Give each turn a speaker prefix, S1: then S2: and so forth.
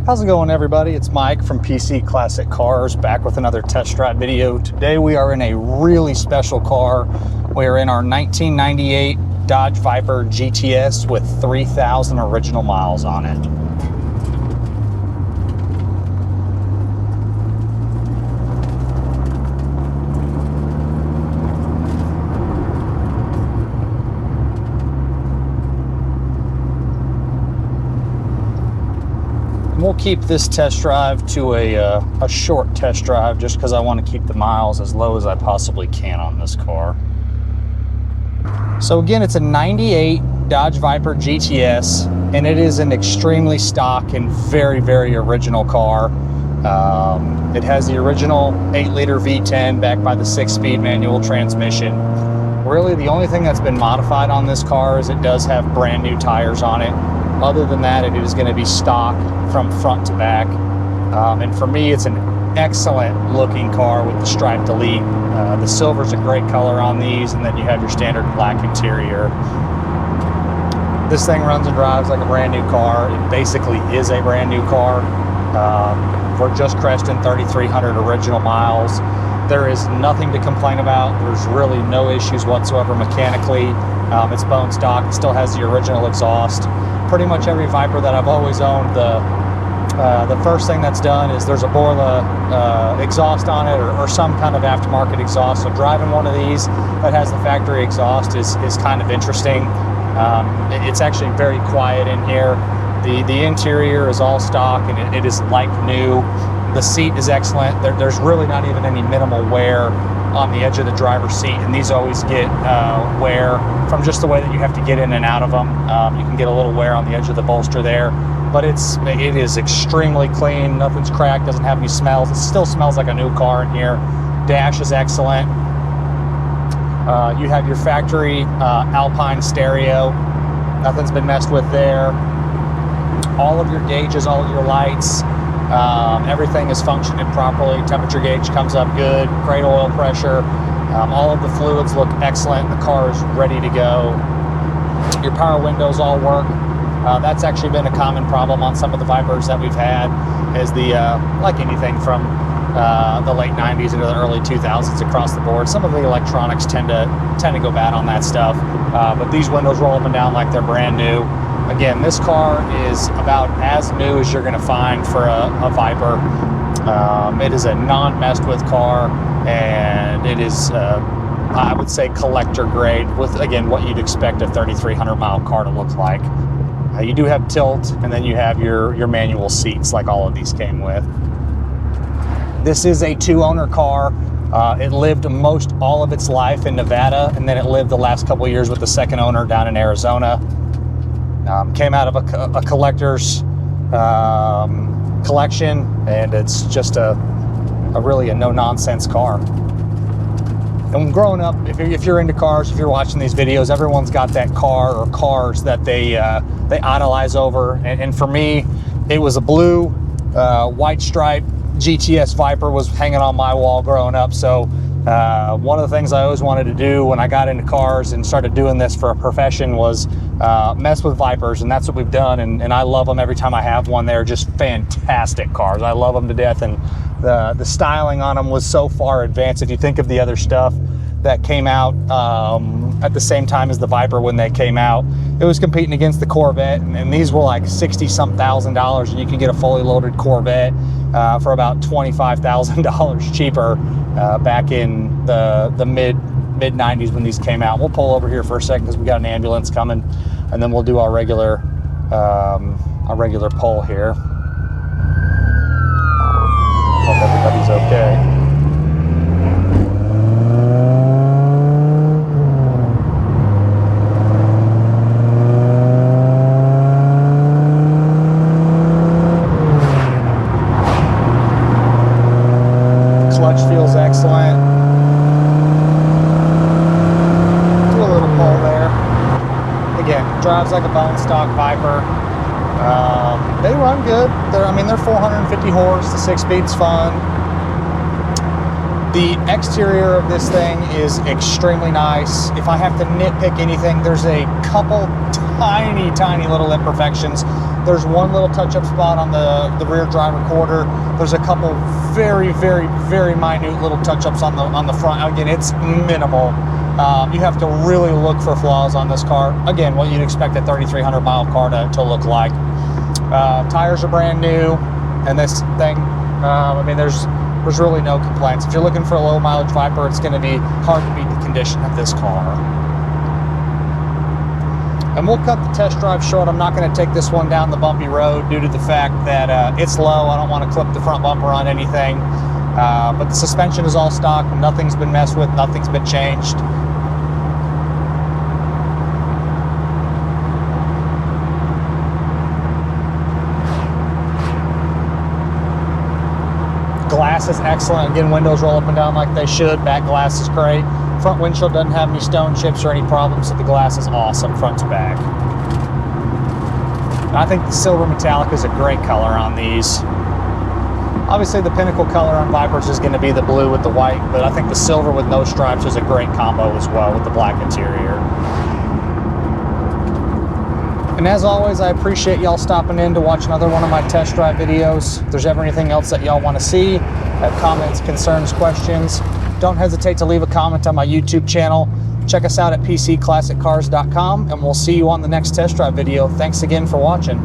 S1: How's it going, everybody? It's Mike from PC Classic Cars, back with another test drive video. Today we are in a really special car. We are in our 1998 Dodge Viper GTS with 3,000 original miles on it. We'll keep this test drive to a short test drive just because I want to keep the miles as low as I possibly can on this car. So again, it's a 98 Dodge Viper GTS, and it is an extremely stock and very, very original car. It has the original 8-liter V10 backed by the 6-speed manual transmission. Really, the only thing that's been modified on this car is it does have brand new tires on it. Other than that, it is going to be stock from front to back. And for me, it's an excellent looking car with the striped Elite. The silver's a great color on these, and then you have your standard black interior. This thing runs and drives like a brand new car. It basically is a brand new car. We're just cresting 3,300 original miles. There is nothing to complain about. There's really no issues whatsoever mechanically. It's bone stock. It still has the original exhaust. Pretty much every Viper that I've always owned, the first thing that's done is there's a Borla exhaust on it, or some kind of aftermarket exhaust. So driving one of these that has the factory exhaust is kind of interesting. It's actually very quiet in here. The interior is all stock, and it is like new. The seat is excellent. There's really not even any minimal wear on the edge of the driver's seat, and these always get wear from just the way that you have to get in and out of them. You can get a little wear on the edge of the bolster there, but it is extremely clean. Nothing's cracked, doesn't have any smells. It still smells like a new car in here. Dash is excellent. You have your factory Alpine stereo. Nothing's been messed with there. All of your gauges, all of your lights, everything is functioning properly. Temperature gauge comes up good, great oil pressure. All of the fluids look excellent. The car is ready to go. Your power windows all work. That's actually been a common problem on some of the Vipers that we've had, is like anything from the late 90s into the early 2000s across the board. Some of the electronics tend to go bad on that stuff, but these windows roll up and down like they're brand new. Again, this car is about as new as you're going to find for a Viper. It is a non-messed with car, and it is, I would say, collector grade with, again, what you'd expect a 3,300 mile car to look like. You do have tilt, and then you have your manual seats like all of these came with. This is a 2-owner car. It lived most all of its life in Nevada, and then it lived the last couple of years with the second owner down in Arizona. Came out of a collector's collection, and it's just a really no-nonsense car. And growing up, if you're into cars, if you're watching these videos, everyone's got that car or cars that they idolize over. And for me, it was a blue, white stripe GTS Viper was hanging on my wall growing up. So one of the things I always wanted to do when I got into cars and started doing this for a profession was mess with Vipers, and that's what we've done, and I love them every time I have one. They're just fantastic cars. I love them to death, and the styling on them was so far advanced. If you think of the other stuff that came out at the same time as the Viper when they came out, it was competing against the Corvette, and these were like $60-some thousand, and you can get a fully loaded Corvette for about $25,000 cheaper back in the mid 90s when these came out. We'll pull over here for a second because we got an ambulance coming, and then we'll do our regular poll here. Hope everybody's okay. Clutch feels excellent. Do a little pull there. Again, drives like a bone stock Viper. They run good. They're 450 horse. The 6-speed's fun. The exterior of this thing is extremely nice. If I have to nitpick anything, there's a couple tiny little imperfections There's one little touch-up spot on the rear driver quarter. There's a couple very, very, very minute little touch-ups on the front. Again, it's minimal. You have to really look for flaws on this car. Again, what you'd expect a 3,300 mile car to look like. Tires are brand new, and this thing, I mean, there's really no complaints. If you're looking for a low mileage Viper, it's going to be hard to beat the condition of this car. And we'll cut the test drive short. I'm not going to take this one down the bumpy road due to the fact that it's low. I don't want to clip the front bumper on anything. But the suspension is all stock. Nothing's been messed with. Nothing's been changed. Glass is excellent. Again, windows roll up and down like they should. Back glass is great. Front windshield doesn't have any stone chips or any problems, so the glass is awesome front to back. I think the silver metallic is a great color on these. Obviously, the pinnacle color on Vipers is going to be the blue with the white, but I think the silver with no stripes is a great combo as well with the black interior. And as always, I appreciate y'all stopping in to watch another one of my test drive videos. If there's ever anything else that y'all want to see, have comments, concerns, questions, don't hesitate to leave a comment on my YouTube channel. Check us out at pcclassiccars.com, and we'll see you on the next test drive video. Thanks again for watching.